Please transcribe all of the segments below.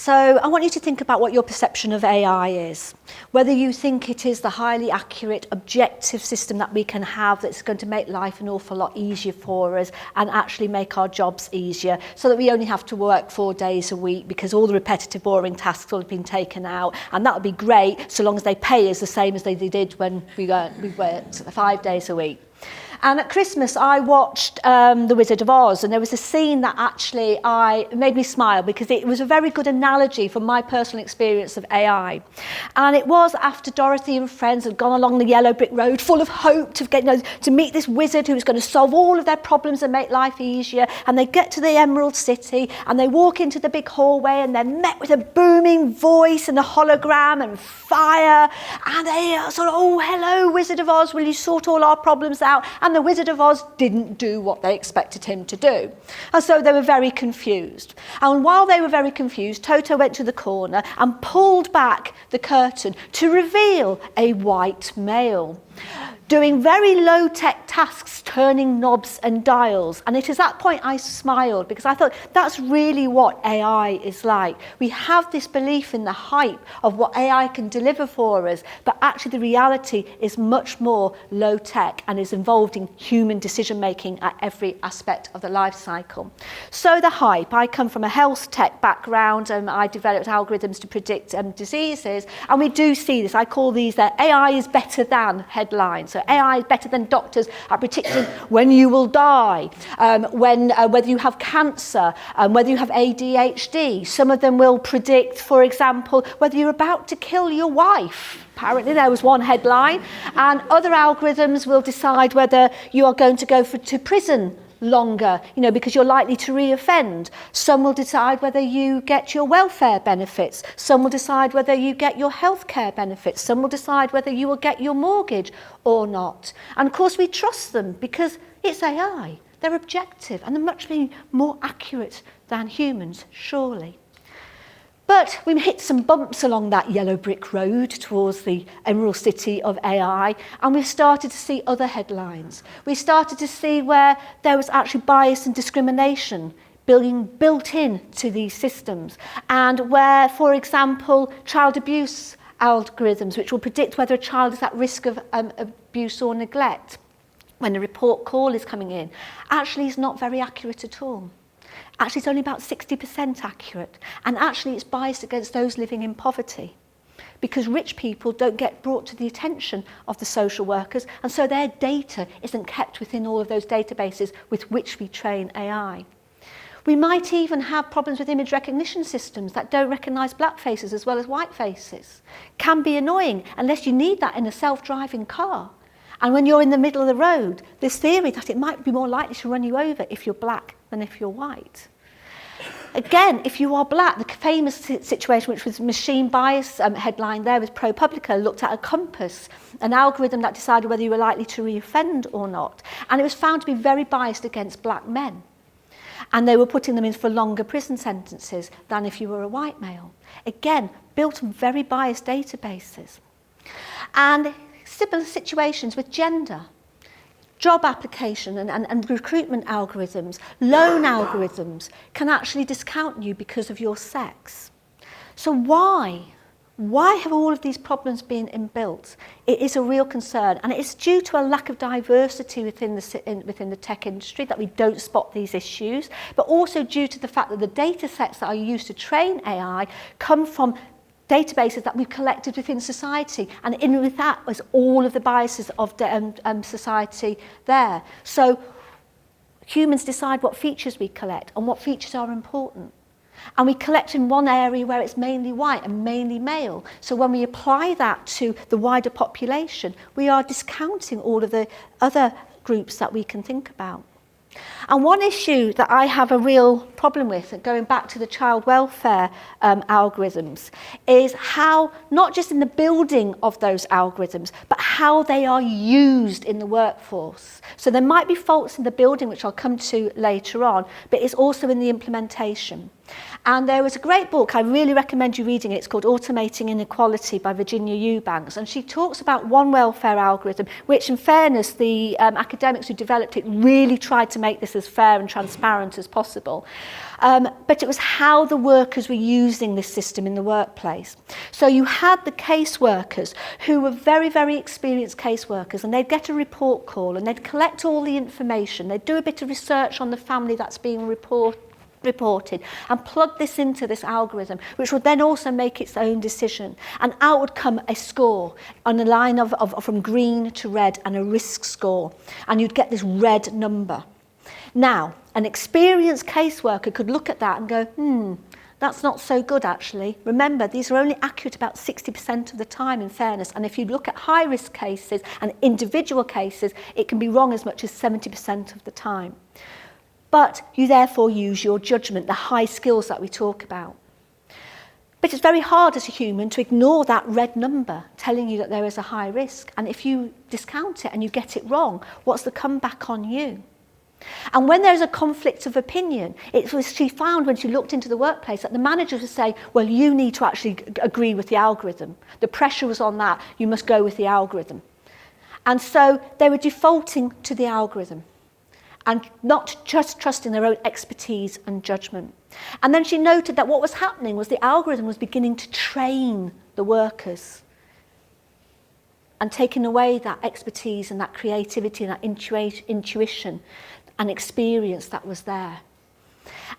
So I want you to think about what your perception of AI is. Whether you think it is the highly accurate, objective system that we can have that's going to make life an awful lot easier for us and actually make our jobs easier so that we only have to work 4 days a week because all the repetitive, boring tasks will have been taken out, and that would be great so long as they pay us the same as they did when we worked 5 days a week. And at Christmas, I watched The Wizard of Oz, and there was a scene that actually made me smile because it was a very good analogy from my personal experience of AI. And it was after Dorothy and friends had gone along the yellow brick road full of hope to meet this wizard who was going to solve all of their problems and make life easier. And they get to the Emerald City and they walk into the big hallway and they're met with a booming voice and a hologram and fire. And they are sort of, oh, hello, Wizard of Oz, will you sort all our problems out? And the Wizard of Oz didn't do what they expected him to do. And so they were very confused. And while they were very confused, Toto went to the corner and pulled back the curtain to reveal a white male, doing very low-tech tasks, turning knobs and dials. And it is at that point I smiled because I thought that's really what AI is like. We have this belief in the hype of what AI can deliver for us, but actually the reality is much more low-tech and is involved in human decision-making at every aspect of the life cycle. So the hype, I come from a health tech background and I developed algorithms to predict diseases, and we do see this. I call these AI is better than headlines. So AI is better than doctors at predicting when you will die, whether you have cancer, whether you have ADHD. Some of them will predict, for example, whether you're about to kill your wife. Apparently there was one headline. And other algorithms will decide whether you are going to go to prison longer, because you're likely to reoffend. Some will decide whether you get your welfare benefits. Some will decide whether you get your healthcare benefits. Some will decide whether you will get your mortgage or not. And of course we trust them because it's AI. They're objective and they're much more accurate than humans, surely. But we hit some bumps along that yellow brick road towards the Emerald City of AI, and we've started to see other headlines. We started to see where there was actually bias and discrimination being built into these systems, and where, for example, child abuse algorithms, which will predict whether a child is at risk of abuse or neglect when a report call is coming in, actually is not very accurate at all. Actually, it's only about 60% accurate. And actually, it's biased against those living in poverty because rich people don't get brought to the attention of the social workers, and so their data isn't kept within all of those databases with which we train AI. We might even have problems with image recognition systems that don't recognise black faces as well as white faces. Can be annoying unless you need that in a self-driving car. And when you're in the middle of the road, there's theory that it might be more likely to run you over if you're black than if you're white. Again, if you are black, the famous situation, which was machine bias headline there with ProPublica, looked at a compass, an algorithm that decided whether you were likely to reoffend or not. And it was found to be very biased against black men. And they were putting them in for longer prison sentences than if you were a white male. Again, built on very biased databases. And similar situations with gender. Job application and recruitment algorithms, loan algorithms can actually discount you because of your sex. So why? Why have all of these problems been inbuilt? It is a real concern, and it's due to a lack of diversity within the tech industry that we don't spot these issues, but also due to the fact that the data sets that are used to train AI come from databases that we've collected within society, and in with that was all of the biases of society there. So humans decide what features we collect and what features are important. And we collect in one area where it's mainly white and mainly male. So when we apply that to the wider population, we are discounting all of the other groups that we can think about. And one issue that I have a real problem with, going back to the child welfare algorithms, is how, not just in the building of those algorithms, but how they are used in the workforce. So there might be faults in the building, which I'll come to later on, but it's also in the implementation. And there was a great book, I really recommend you reading it, it's called Automating Inequality by Virginia Eubanks, and she talks about one welfare algorithm, which in fairness, the academics who developed it really tried to make this as fair and transparent as possible. But it was how the workers were using this system in the workplace. So you had the caseworkers who were very, very experienced caseworkers, and they'd get a report call and they'd collect all the information, they'd do a bit of research on the family that's being reported and plug this into this algorithm, which would then also make its own decision. And out would come a score on a line of from green to red and a risk score. And you'd get this red number. Now, an experienced caseworker could look at that and go, that's not so good actually. Remember, these are only accurate about 60% of the time in fairness. And if you look at high-risk cases and individual cases, it can be wrong as much as 70% of the time. But you therefore use your judgment, the high skills that we talk about. But it's very hard as a human to ignore that red number telling you that there is a high risk. And if you discount it and you get it wrong, what's the comeback on you? And when there's a conflict of opinion, it was she found when she looked into the workplace that the managers would say, well, you need to actually agree with the algorithm. The pressure was on that, you must go with the algorithm. And so they were defaulting to the algorithm and not just trusting their own expertise and judgment. And then she noted that what was happening was the algorithm was beginning to train the workers and taking away that expertise and that creativity and that intuition and experience that was there.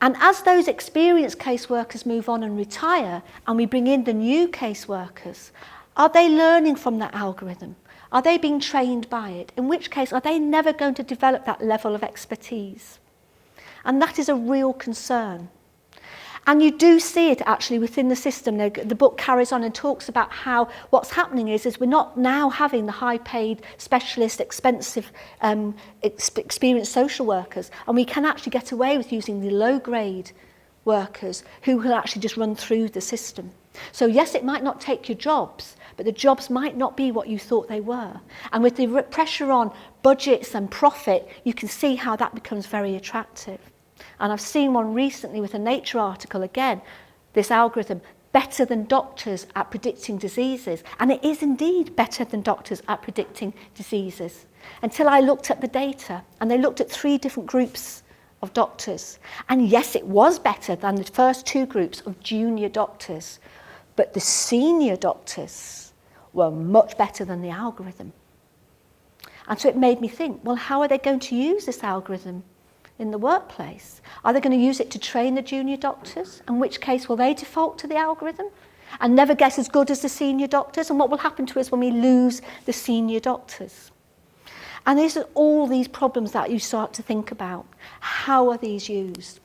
And as those experienced caseworkers move on and retire, and we bring in the new caseworkers, are they learning from that algorithm? Are they being trained by it? In which case, are they never going to develop that level of expertise? And that is a real concern. And you do see it actually within the system. The book carries on and talks about how what's happening is we're not now having the high-paid, specialist, expensive, experienced social workers, and we can actually get away with using the low-grade workers who can actually just run through the system. So yes, it might not take your jobs, but the jobs might not be what you thought they were. And with the pressure on budgets and profit, you can see how that becomes very attractive. And I've seen one recently with a Nature article, again, this algorithm, better than doctors at predicting diseases. And it is indeed better than doctors at predicting diseases. Until I looked at the data, and they looked at 3 different groups of doctors. And yes, it was better than the first 2 groups of junior doctors. But the senior doctors were much better than the algorithm. And so it made me think, well, how are they going to use this algorithm in the workplace? Are they going to use it to train the junior doctors? In which case, will they default to the algorithm and never get as good as the senior doctors? And what will happen to us when we lose the senior doctors? And these are all these problems that you start to think about. How are these used?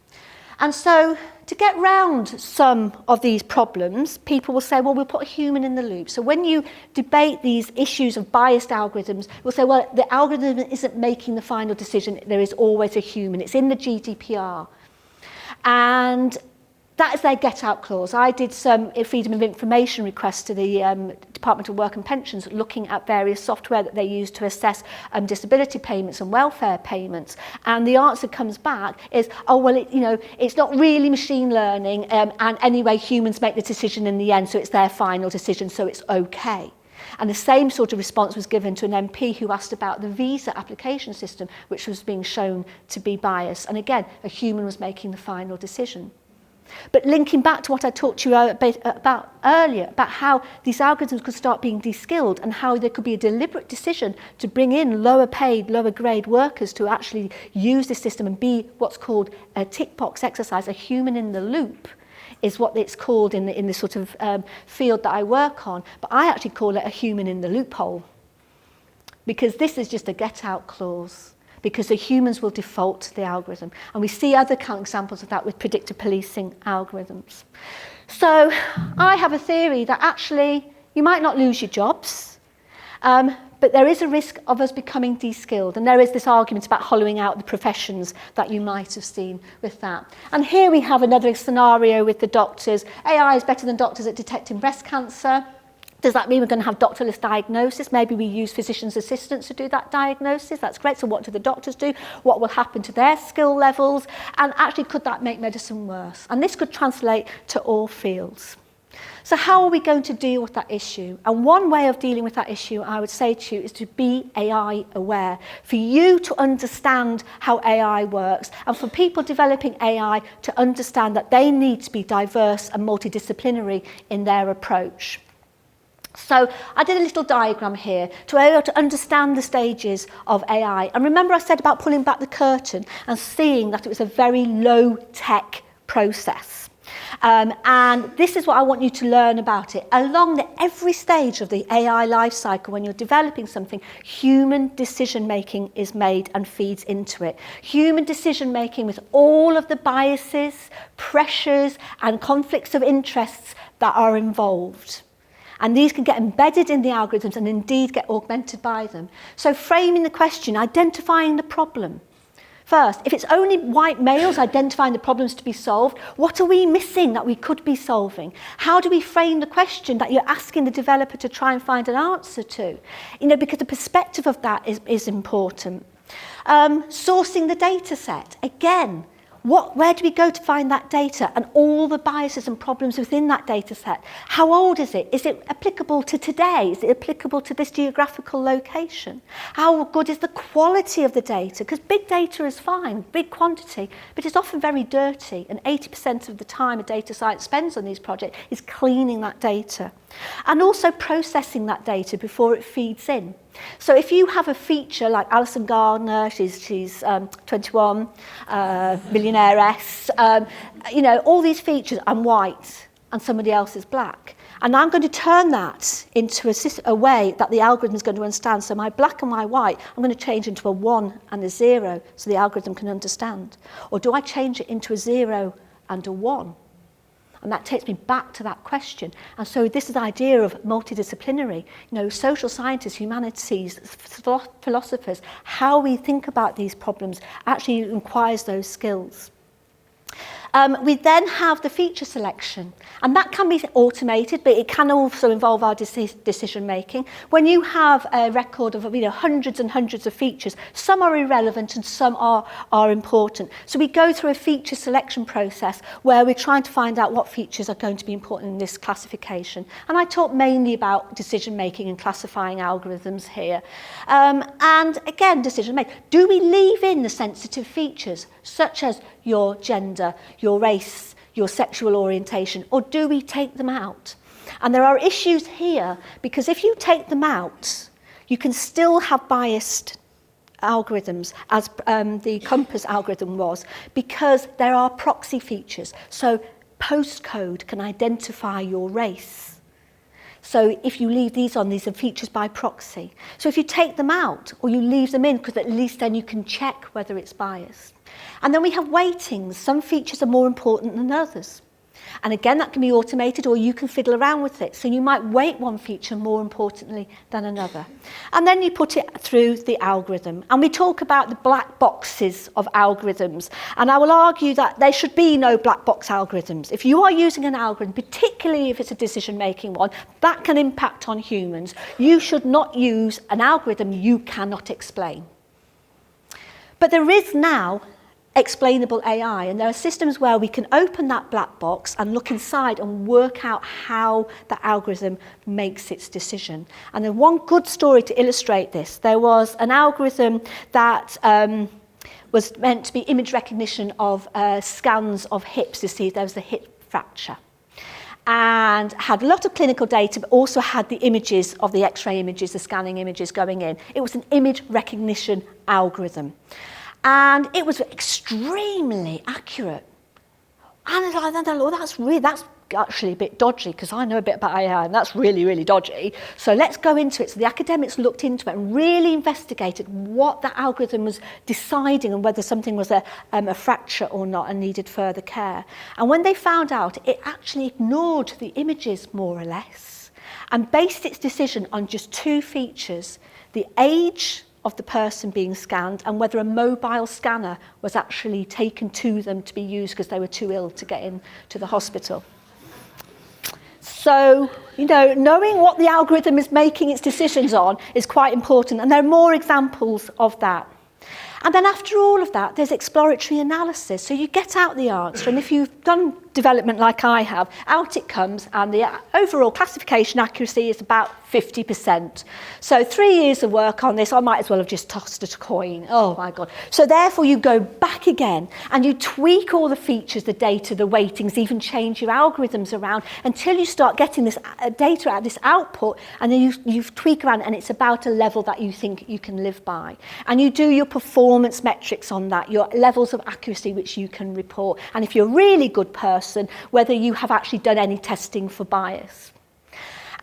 And so to get round some of these problems, people will say, well, we'll put a human in the loop. So when you debate these issues of biased algorithms, we'll say, well, the algorithm isn't making the final decision. There is always a human. It's in the GDPR. And that is their get-out clause. I did some freedom of information requests to the Department of Work and Pensions looking at various software that they use to assess disability payments and welfare payments. And the answer comes back is, oh, well, it's not really machine learning, and anyway, humans make the decision in the end, so it's their final decision, so it's okay. And the same sort of response was given to an MP who asked about the visa application system, which was being shown to be biased. And again, a human was making the final decision. But linking back to what I talked to you about earlier, about how these algorithms could start being de-skilled and how there could be a deliberate decision to bring in lower paid, lower grade workers to actually use this system and be what's called a tick box exercise, a human in the loop, is what it's called in the sort of field that I work on. But I actually call it a human in the loophole, because this is just a get-out clause, because the humans will default to the algorithm. And we see other examples of that with predictive policing algorithms. So I have a theory that actually you might not lose your jobs, but there is a risk of us becoming de-skilled. And there is this argument about hollowing out the professions that you might have seen with that. And here we have another scenario with the doctors. AI is better than doctors at detecting breast cancer. Does that mean we're going to have doctorless diagnosis? Maybe we use physician's assistants to do that diagnosis. That's great. So what do the doctors do? What will happen to their skill levels? And actually, could that make medicine worse? And this could translate to all fields. So how are we going to deal with that issue? And one way of dealing with that issue, I would say to you, is to be AI aware. For you to understand how AI works, and for people developing AI to understand that they need to be diverse and multidisciplinary in their approach. So I did a little diagram here to be able to understand the stages of AI. And remember I said about pulling back the curtain and seeing that it was a very low-tech process. And this is what I want you to learn about it. Along every stage of the AI life cycle, when you're developing something, human decision-making is made and feeds into it. Human decision-making with all of the biases, pressures, and conflicts of interests that are involved. And these can get embedded in the algorithms and indeed get augmented by them. So framing the question, identifying the problem. First, if it's only white males identifying the problems to be solved, what are we missing that we could be solving? How do we frame the question that you're asking the developer to try and find an answer to? Because the perspective of that is important. Sourcing the data set. Again, where do we go to find that data and all the biases and problems within that data set? How old is it? Is it applicable to today? Is it applicable to this geographical location? How good is the quality of the data? Because big data is fine, big quantity, but it's often very dirty, and 80% of the time a data science spends on these projects is cleaning that data. And also processing that data before it feeds in. So if you have a feature like Allison Gardner, she's 21, millionaire-ess, all these features, I'm white and somebody else is black. And I'm going to turn that into a way that the algorithm is going to understand. So my black and my white, I'm going to change into a 1 and a 0 so the algorithm can understand. Or do I change it into a 0 and a 1? And that takes me back to that question. And so this is the idea of multidisciplinary, social scientists, humanities, philosophers, how we think about these problems actually requires those skills. We then have the feature selection, and that can be automated, but it can also involve our decision making. When you have a record of hundreds and hundreds of features, some are irrelevant and some are important. So we go through a feature selection process where we're trying to find out what features are going to be important in this classification. And I talk mainly about decision making and classifying algorithms here. And again, decision making. Do we leave in the sensitive features, such as your gender, your race, your sexual orientation, or do we take them out? And there are issues here, because if you take them out, you can still have biased algorithms, as the Compass algorithm was, because there are proxy features. So postcode can identify your race. So if you leave these on, these are features by proxy. So if you take them out, or you leave them in, because at least then you can check whether it's biased. And then we have weightings. Some features are more important than others. And again, that can be automated, or you can fiddle around with it. So you might weight one feature more importantly than another. And then you put it through the algorithm. And we talk about the black boxes of algorithms. And I will argue that there should be no black box algorithms. If you are using an algorithm, particularly if it's a decision-making one, that can impact on humans. You should not use an algorithm you cannot explain. But there is now explainable AI, and there are systems where we can open that black box and look inside and work out how the algorithm makes its decision. And then one good story to illustrate this, there was an algorithm that was meant to be image recognition of scans of hips to see if there was a hip fracture, and had a lot of clinical data, but also had the images of the X-ray images, the scanning images going in. It was an image recognition algorithm. And it was extremely accurate. And I thought, oh, that's actually a bit dodgy, because I know a bit about AI, and that's really, really dodgy. So let's go into it. So the academics looked into it and really investigated what the algorithm was deciding and whether something was a fracture or not and needed further care. And when they found out, it actually ignored the images more or less and based its decision on just two features: the age of the person being scanned and whether a mobile scanner was actually taken to them to be used because they were too ill to get into the hospital. So, you know, knowing what the algorithm is making its decisions on is quite important, and there are more examples of that. And then after all of that, there's exploratory analysis. So you get out the answer, and if you've done development like I have, out it comes, and the overall classification accuracy is about 50%. So 3 years of work on this, I might as well have just tossed a coin. Oh my God. So therefore you go back again and you tweak all the features, the data, the weightings, even change your algorithms around until you start getting this data out, this output, and then you tweak around, and it's about a level that you think you can live by. And you do your performance metrics on that, your levels of accuracy which you can report. And if you're a really good person, whether you have actually done any testing for bias.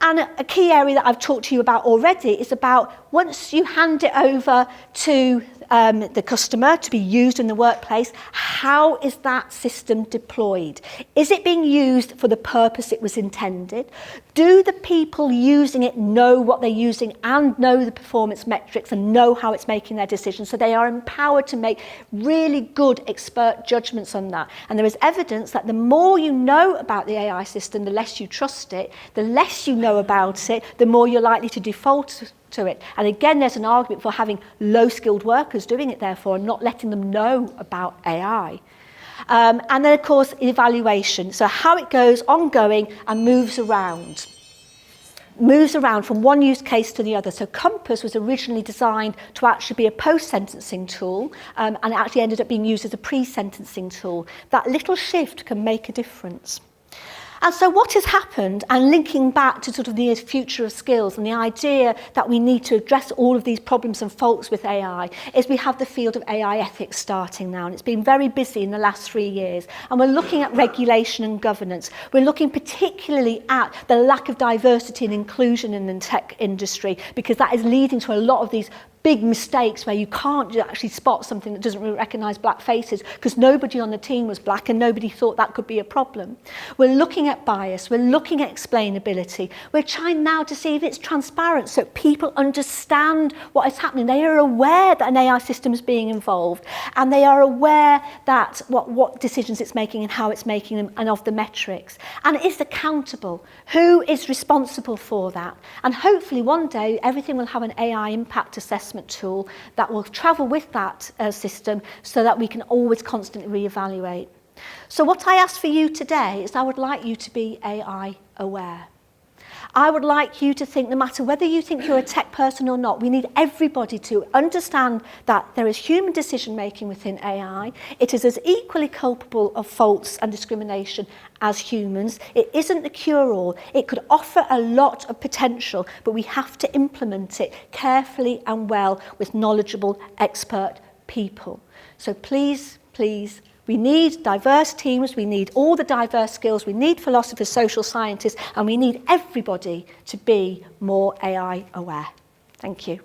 And a key area that I've talked to you about already is about once you hand it over to the customer to be used in the workplace, how is that system deployed? Is it being used for the purpose it was intended? Do the people using it know what they're using and know the performance metrics and know how it's making their decisions, so they are empowered to make really good expert judgments on that? And there is evidence that the more you know about the AI system, the less you trust it. The less you know about it, the more you're likely to default to it. And again, there's an argument for having low-skilled workers doing it, therefore, and not letting them know about AI. And then, of course, evaluation. So how it goes ongoing and moves around from one use case to the other. So Compass was originally designed to actually be a post-sentencing tool, and it actually ended up being used as a pre-sentencing tool. That little shift can make a difference. And so what has happened, and linking back to sort of the future of skills and the idea that we need to address all of these problems and faults with AI, is we have the field of AI ethics starting now, and it's been very busy in the last 3 years. And we're looking at regulation and governance. We're looking particularly at the lack of diversity and inclusion in the tech industry, because that is leading to a lot of these big mistakes where you can't actually spot something that doesn't recognise black faces because nobody on the team was black and nobody thought that could be a problem. We're looking at bias, we're looking at explainability, we're trying now to see if it's transparent so people understand what is happening. They are aware that an AI system is being involved, and they are aware that what decisions it's making and how it's making them, and of the metrics. And it is accountable. Who is responsible for that? And hopefully one day everything will have an AI impact assessment tool that will travel with that system so that we can always constantly reevaluate. So what I ask for you today is I would like you to be AI aware. I would like you to think, no matter whether you think you're a tech person or not, we need everybody to understand that there is human decision making within AI. It is as equally culpable of faults and discrimination as humans. It isn't the cure-all. It could offer a lot of potential, but we have to implement it carefully and well with knowledgeable, expert people. So please, please, we need diverse teams, we need all the diverse skills, we need philosophers, social scientists, and we need everybody to be more AI aware. Thank you.